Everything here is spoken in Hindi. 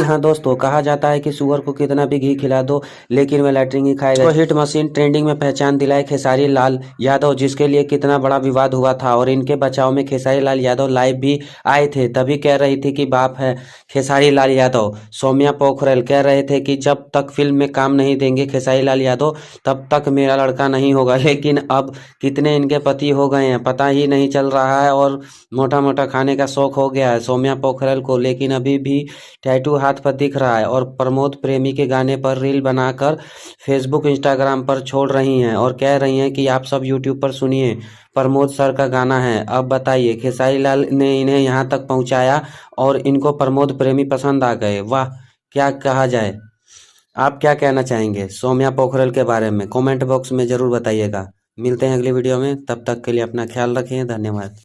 हाँ दोस्तों, कहा जाता है कि सुअर को कितना भी घी खिला दो लेकिन वह लैट्रिन ही खाएगा। तो हिट मशीन ट्रेंडिंग में पहचान दिलाए खेसारी लाल यादव, जिसके लिए कितना बड़ा विवाद हुआ था। और इनके बचाव में खेसारी लाल यादव लाइव भी आए थे। तभी कह रही थी कि बाप है खेसारी लाल यादव। सौम्या पोखरेल कह रहे थे कि जब तक फिल्म में काम नहीं देंगे खेसारी लाल यादव तब तक मेरा लड़का नहीं होगा। लेकिन अब कितने इनके पति हो गए हैं पता ही नहीं चल रहा है और मोटा मोटा खाने का शौक हो गया है सौम्या पोखरेल को। लेकिन अभी भी टैटू हाथ पर दिख रहा है और प्रमोद प्रेमी के गाने पर रील बनाकर फेसबुक इंस्टाग्राम पर छोड़ रही हैं और कह रही हैं कि आप सब यूट्यूब पर सुनिए, प्रमोद सर का गाना है। अब बताइए, खेसारी लाल ने इन्हें यहाँ तक पहुँचाया और इनको प्रमोद प्रेमी पसंद आ गए। वाह, क्या कहा जाए। आप क्या कहना चाहेंगे सौम्या पोखरेल के बारे में? कमेंट बॉक्स में ज़रूर बताइएगा। मिलते हैं अगली वीडियो में, तब तक के लिए अपना ख्याल रखें। धन्यवाद।